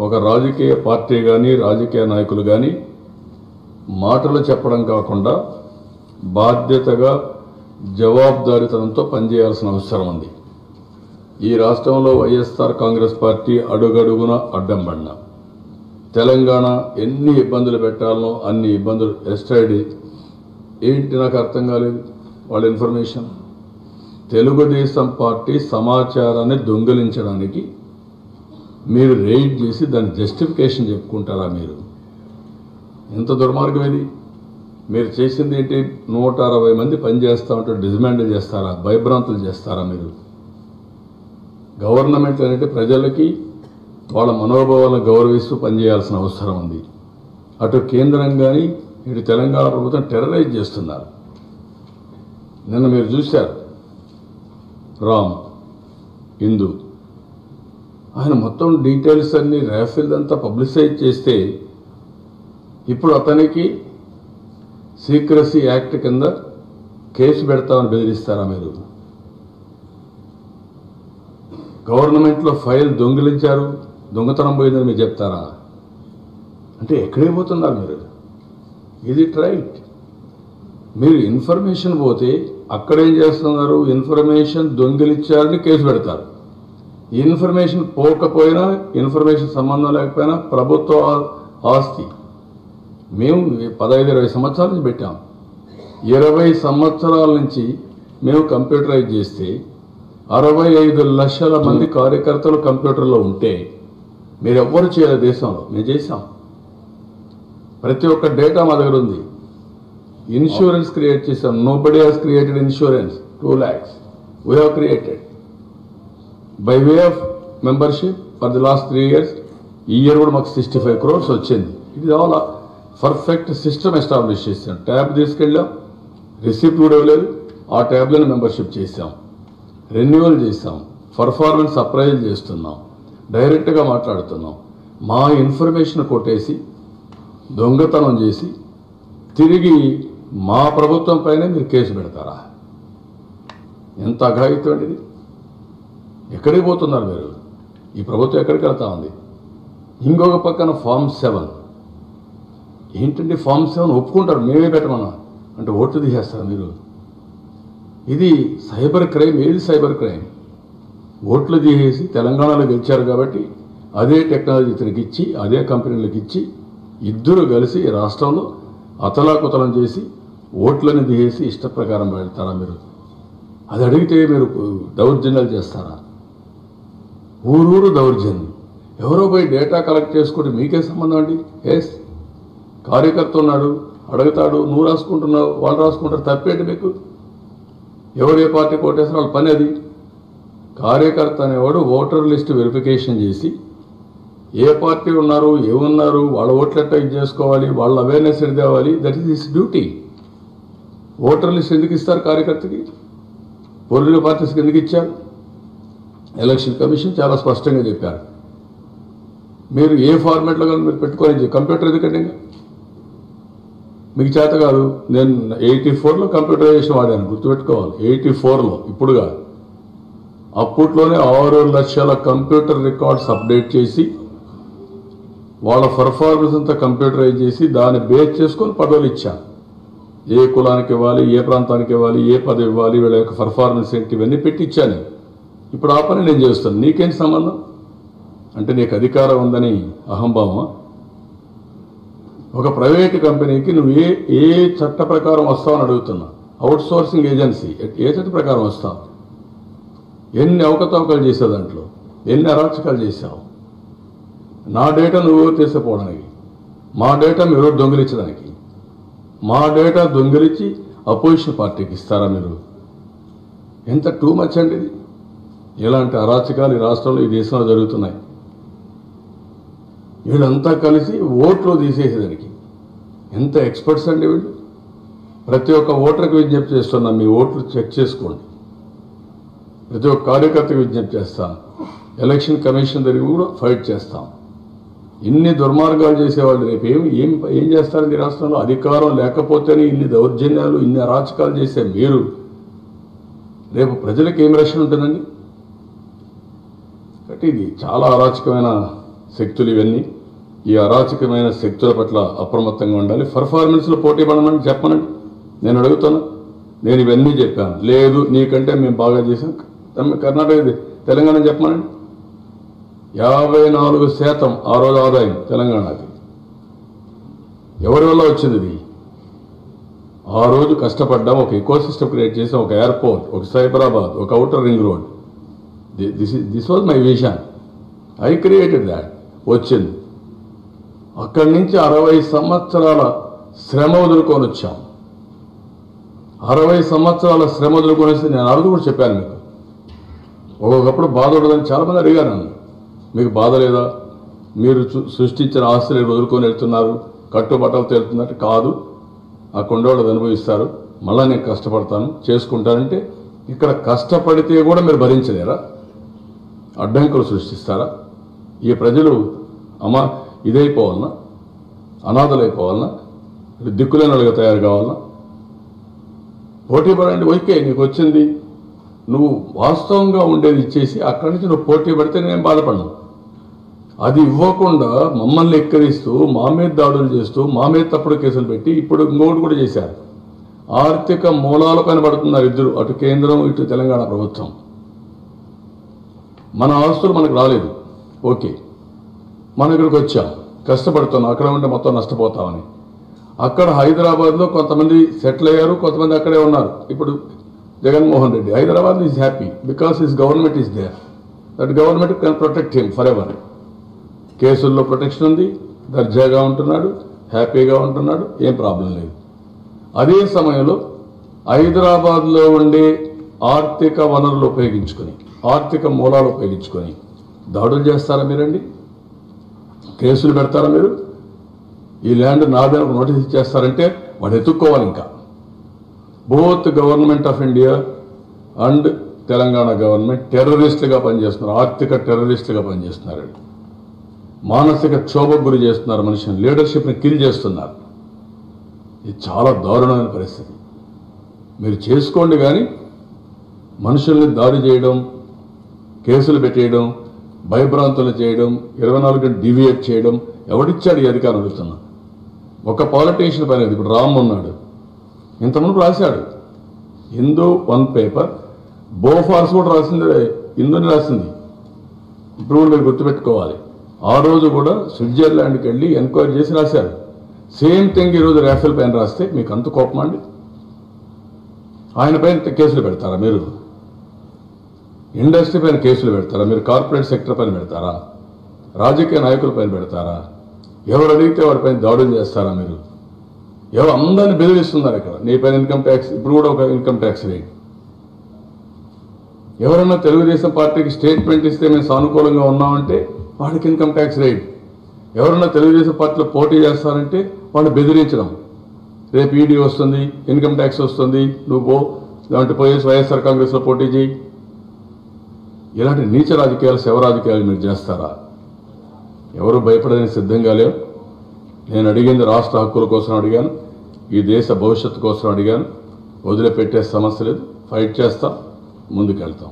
ఒక రాజకీయ పార్టీ కానీ రాజకీయ నాయకులు కానీ మాటలు చెప్పడం కాకుండా బాధ్యతగా జవాబుదారీతనంతో పనిచేయాల్సిన అవసరం ఉంది. ఈ రాష్ట్రంలో వైఎస్ఆర్ కాంగ్రెస్ పార్టీ అడుగడుగున అడ్డం పడినా తెలంగాణ ఎన్ని ఇబ్బందులు పెట్టాలనో అన్ని ఇబ్బందులు ఎస్టైడ్ ఏంటి నాకు అర్థం కాలేదు. వాళ్ళ ఇన్ఫర్మేషన్ తెలుగుదేశం పార్టీ సమాచారాన్ని దొంగిలించడానికి మీరు రైడ్ చేసి దాని జస్టిఫికేషన్ చెప్పుకుంటారా? మీరు ఎంత దుర్మార్గం ఇది. మీరు చేసింది ఏంటి? 160 మంది పనిచేస్తూ ఉంటే డిస్మాండిల్ చేస్తారా? భయభ్రాంతులు చేస్తారా? మీరు గవర్నమెంట్ అనేది ప్రజలకి వాళ్ళ మనోభావాలను గౌరవిస్తూ పనిచేయాల్సిన అవసరం ఉంది. అటు కేంద్రం కానీ ఇటు తెలంగాణ ప్రభుత్వం టెర్రరైజ్ చేస్తున్నారు. నిన్న మీరు చూశారు రామ్ ఇందు ఆయన మొత్తం డీటెయిల్స్ అన్ని రాఫెల్ అంతా పబ్లిసైజ్ చేస్తే ఇప్పుడు అతనికి సీక్రసీ యాక్ట్ కింద కేసు పెడతామని బెదిరిస్తారా? మీరు గవర్నమెంట్లో ఫైల్ దొంగిలించారు, దొంగతనం పోయిందని మీరు చెప్తారా? అంటే ఎక్కడికి పోతున్నారు మీరు? ఇది రైట్. మీరు ఇన్ఫర్మేషన్ పోతే అక్కడేం చేస్తున్నారు? ఇన్ఫర్మేషన్ దొంగిలించారని కేసు పెడతారు. ఇన్ఫర్మేషన్ పోకపోయినా ఇన్ఫర్మేషన్ సంబంధం లేకపోయినా ప్రభుత్వ ఆస్తి మేము 15-20 సంవత్సరాల నుంచి పెట్టాం. 20 సంవత్సరాల నుంచి మేము కంప్యూటరైజ్ చేస్తే 65 లక్షల మంది కార్యకర్తలు కంప్యూటర్లో ఉంటే మీరు ఎవ్వరు చేయలేదు దేశంలో. మేము చేశాం. ప్రతి ఒక్క డేటా మా దగ్గర ఉంది. ఇన్సూరెన్స్ క్రియేట్ చేశాం. Nobody has created insurance 2 lakhs we have created by way of membership for the last 3 years. ఈ ఇయర్ కూడా మాకు 65 crores వచ్చింది. ఇది ఆల్ పర్ఫెక్ట్ సిస్టమ్ ఎస్టాబ్లిష్ చేసాం. ట్యాబ్ తీసుకెళ్ళాం, రిసిప్ట్ కూడా ఇవ్వలేదు. ఆ ట్యాబ్లను మెంబర్షిప్ చేసాం, రెన్యువల్ చేసాం, పర్ఫార్మెన్స్ అప్రైజ్ చేస్తున్నాం, డైరెక్ట్గా మాట్లాడుతున్నాం. మా ఇన్ఫర్మేషన్ కొట్టేసి దొంగతనం చేసి తిరిగి మా ప్రభుత్వం పైనే మీరు కేసు పెడతారా? ఎంత అఘాయిత్యం ఇది. ఎక్కడికి పోతున్నారు మీరు? ఈ ప్రభుత్వం ఎక్కడికి వెళ్తా ఉంది? ఇంకొక పక్కన Form 7 ఏంటంటే Form 7 ఒప్పుకుంటారు, మేమే పెట్టమన్నా అంటే ఓట్లు తీసేస్తారు మీరు. ఇది సైబర్ క్రైమ్. ఏది సైబర్ క్రైమ్? ఓట్లు తీసేసి తెలంగాణలో గెలిచారు కాబట్టి అదే టెక్నాలజీ ఇతనికి ఇచ్చి అదే కంపెనీలకు ఇచ్చి ఇద్దరు కలిసి రాష్ట్రంలో అతలాకుతలం చేసి ఓట్లని తీసేసి ఇష్ట ప్రకారం పెడతారా మీరు? అది అడిగితే మీరు దౌర్జన్యాలు చేస్తారా? ఊరూరు దౌర్జన్యం. ఎవరో పోయి డేటా కలెక్ట్ చేసుకుంటే మీకే సంబంధం అండి? ఎస్, కార్యకర్త ఉన్నాడు, అడుగుతాడు, నువ్వు రాసుకుంటున్నావు, వాళ్ళు రాసుకుంటారు, తప్పేంటి మీకు? ఎవరు ఏ పార్టీ కోటేస్తారో వాళ్ళ పని అది. కార్యకర్త అనేవాడు ఓటర్ లిస్ట్ వెరిఫికేషన్ చేసి ఏ పార్టీ ఉన్నారు, ఏమున్నారు, వాళ్ళ ఓట్లెట్ట ఇది చేసుకోవాలి, వాళ్ళ అవేర్నెస్ ఎది తేవాలి. That is his duty. Voter list ఎందుకు ఇస్తారు కార్యకర్తకి? పొలిటికల్ పార్టీస్కి ఎందుకు ఇచ్చారు? ఎలక్షన్ కమిషన్ చాలా స్పష్టంగా చెప్పారు. మీరు ఏ ఫార్మాట్లో కానీ మీరు పెట్టుకొని కంప్యూటర్ ఎందుకంటే మీకు చేత కాదు. నేను 84లో కంప్యూటరైజేషన్ వాడాను, గుర్తుపెట్టుకోవాలి. 84లో, ఇప్పుడు కాదు. అప్పట్లోనే 6 లక్షల కంప్యూటర్ రికార్డ్స్ అప్డేట్ చేసి వాళ్ళ పర్ఫార్మెన్స్ అంతా కంప్యూటరైజ్ చేసి దాన్ని బేస్ చేసుకొని పదవులు ఇచ్చాను. ఏ కులానికి ఇవ్వాలి, ఏ ప్రాంతానికి ఇవ్వాలి, ఏ పదవి ఇవ్వాలి, వీళ్ళ యొక్క పర్ఫార్మెన్స్ ఏంటి, ఇవన్నీ పెట్టి ఇచ్చాను. ఇప్పుడు ఆ పని నేను చేస్తాను. నీకేంటి సంబంధం? అంటే నీకు అధికారం ఉందని అహంభావమా? ఒక ప్రైవేటు కంపెనీకి నువ్వు ఏ చట్ట ప్రకారం వస్తావని అడుగుతున్నా. అవుట్ సోర్సింగ్ ఏజెన్సీ ఏ చట్ట ప్రకారం వస్తావు? ఎన్ని అవకతవకలు చేసావు, దాంట్లో ఎన్ని అరాచకాలు చేశావు? నా డేటా నువ్వు తీసుకుపోవడానికి, మా డేటా మీరు దొంగిలించడానికి, మా డేటా దొంగిలించి అపోజిషన్ పార్టీకి ఇస్తారా మీరు? ఎంత టూ మచ్ అండి ఇది. ఇలాంటి అరాచకాలు ఈ రాష్ట్రంలో, ఈ దేశంలో జరుగుతున్నాయి. వీళ్ళంతా కలిసి ఓట్లు తీసేసేదానికి ఎంత ఎక్స్పర్ట్స్ అండి వీళ్ళు. ప్రతి ఒక్క ఓటర్కి విజ్ఞప్తి చేస్తున్నాం, మీ ఓట్లు చెక్ చేసుకోండి. ప్రతి ఒక్క కార్యకర్తకి విజ్ఞప్తి చేస్తాను. ఎలక్షన్ కమిషన్ దగ్గర కూడా ఫైట్ చేస్తాం. ఇన్ని దుర్మార్గాలు చేసేవాళ్ళు రేపు ఏం చేస్తారండి రాష్ట్రంలో? అధికారం లేకపోతేనే ఇన్ని దౌర్జన్యాలు, ఇన్ని అరాచకాలు చేసే మీరు రేపు ప్రజలకు ఏం రక్షణ ఉంటుందండి? కాబట్టి ఇది చాలా అరాచకమైన శక్తులు ఇవన్నీ ఈ అరాచకమైన శక్తుల పట్ల అప్రమత్తంగా ఉండాలి. పర్ఫార్మెన్స్లో పోటీ పడమని చెప్పనండి. నేను అడుగుతాను. నేను ఇవన్నీ చెప్పాను. లేదు నీకంటే మేము బాగా చేసాం. కర్ణాటక తెలంగాణ చెప్పమనండి. 54% ఆ రోజు ఆదాయం తెలంగాణకి. ఎవరి వల్ల వచ్చింది ఇది? ఆ రోజు కష్టపడ్డాం. ఒక ఎకోసిస్టమ్ క్రియేట్ చేసాం. ఒక ఎయిర్పోర్ట్, ఒక సైబరాబాద్, ఒక outer ring road. This was my vision. I created that. వచ్చింది. అక్కడి నుంచి 60 సంవత్సరాల శ్రమ వదులుకొని వచ్చాం. 60 సంవత్సరాల శ్రమ వదులుకొని వస్తే నేను ఆ రోజు కూడా చెప్పాను మీకు. ఒక్కొక్కప్పుడు బాధ ఉండదని చాలామంది అడిగారు నన్ను. మీకు బాధ లేదా? మీరు సృష్టించిన ఆస్తులు వదులుకొని వెళ్తున్నారు, కట్టుబట్టలతో వెళ్తున్నట్టు కాదు. ఆ కొండవాళ్ళు అనుభవిస్తారు. మళ్ళీ నేను కష్టపడతాను, చేసుకుంటానంటే ఇక్కడ కష్టపడితే కూడా మీరు భరించలేరా? అడ్డంకులు సృష్టిస్తారా? ఈ ప్రజలు ఇదైపోవాలన్నా, అనాథలైపోవాలన్నా, దిక్కులేని వాళ్ళగా తయారు కావాలన్నా? పోటీ పడండి. ఓకే, నీకు వచ్చింది, నువ్వు వాస్తవంగా ఉండేది ఇచ్చేసి అక్కడి నుంచి నువ్వు పోటీ పడితే నేను బాధపడను. అది ఇవ్వకుండా మమ్మల్ని ఎక్కరిస్తూ మా మీద దాడులు చేస్తూ మా మీద తప్పుడు కేసులు పెట్టి ఇప్పుడు ఇంకొకటి కూడా చేశారు. ఆర్థిక మూలాల పైన పడుతున్నారు ఇద్దరు, అటు కేంద్రం ఇటు తెలంగాణ ప్రభుత్వం. మన ఆస్తులు మనకు రాలేదు. ఓకే, మనం ఇక్కడికి వచ్చాం, కష్టపడుతున్నాం. అక్కడ ఉంటే మొత్తం నష్టపోతామని. అక్కడ హైదరాబాద్లో కొంతమంది సెటిల్ అయ్యారు, కొంతమంది అక్కడే ఉన్నారు. ఇప్పుడు Jaganmohan Reddy Hyderabad is happy because his government is there. That government can protect him forever. కేసుల్లో ప్రొటెక్షన్ ఉంది, దర్జాగా ఉంటున్నాడు, హ్యాపీగా ఉంటున్నాడు, ఏం ప్రాబ్లం లేదు. అదే సమయంలో హైదరాబాద్లో ఉండే ఆర్థిక వనరులు ఉపయోగించుకొని, ఆర్థిక మూలాలు ఉపయోగించుకొని దాడులు చేస్తారా మీరండి? కేసులు పెడతారా మీరు? ఈ ల్యాండ్ నాదే ఒక నోటీస్ ఇచ్చేస్తారంటే వాడు ఎత్తుక్కోవాలి. ఇంకా both government of India and Telangana government టెర్రరిస్టులుగా పనిచేస్తున్నారు, ఆర్థిక టెర్రరిస్టులుగా పనిచేస్తున్నారు. మానసిక క్షోభకు గురి చేస్తున్నారు, మనిషిని లీడర్షిప్ని కిల్ చేస్తున్నారు. ఇది చాలా దారుణమైన పరిస్థితి. మీరు చేసుకోండి, కానీ మనుషుల్ని దాడి చేయడం, కేసులు పెట్టేయడం, భయభ్రాంతులు చేయడం, 24 గంటలు డివియేట్ చేయడం ఎవడిచ్చాడు ఈ అధికారం అడుగుతున్నా? ఒక పాలిటీషియన్ పైన. ఇప్పుడు రామ్ ఉన్నాడు, ఇంతకుముందు రాశాడు హిందూ 1 పేపర్, బోఫార్స్ కూడా రాసింది, హిందూని రాసింది. ఇప్పుడు కూడా మీరు గుర్తుపెట్టుకోవాలి. ఆ రోజు కూడా స్విట్జర్లాండ్కి వెళ్ళి ఎంక్వైరీ చేసి రాశారు. సేమ్ థింగ్ ఈరోజు రాఫెల్ పైన రాస్తే మీకు అంత కోపం అండి? ఆయన పైన కేసులు పెడతారా మీరు? ఇండస్ట్రీ పైన కేసులు పెడతారా మీరు? కార్పొరేట్ సెక్టర్ పైన పెడతారా? రాజకీయ నాయకుల పైన పెడతారా? ఎవరు అడిగితే వాడిపైన దాడులు చేస్తారా మీరు? ఎవరు అందరినీ బెదిరిస్తున్నారు ఇక్కడ. నీ పైన ఇన్కమ్ ట్యాక్స్, ఇప్పుడు కూడా ఒక ఇన్కమ్ ట్యాక్స్ రేట్. ఎవరన్నా తెలుగుదేశం పార్టీకి స్టేట్మెంట్ ఇస్తే మేము సానుకూలంగా ఉన్నామంటే వాడికి ఇన్కమ్ ట్యాక్స్ రేట్. ఎవరన్నా తెలుగుదేశం పార్టీలో పోటీ చేస్తారంటే వాళ్ళు బెదిరించడం. రేపు ఈడీ వస్తుంది, ఇన్కమ్ ట్యాక్స్ వస్తుంది, నువ్వు పో, దాంట్లో పోయేసి వైఎస్ఆర్ కాంగ్రెస్లో పోటీ చేయి. ఇలాంటి నీచ రాజకీయాలు, శవ రాజకీయాలు మీరు చేస్తారా? ఎవరు భయపడడానికి సిద్ధంగా లేవు. నేను అడిగింది రాష్ట్ర హక్కుల కోసం అడిగాను, ఈ దేశ భవిష్యత్తు కోసం అడిగాను. వదిలిపెట్టే సమస్య లేదు, ఫైట్ చేస్తాం, ముందుకెళ్తాం.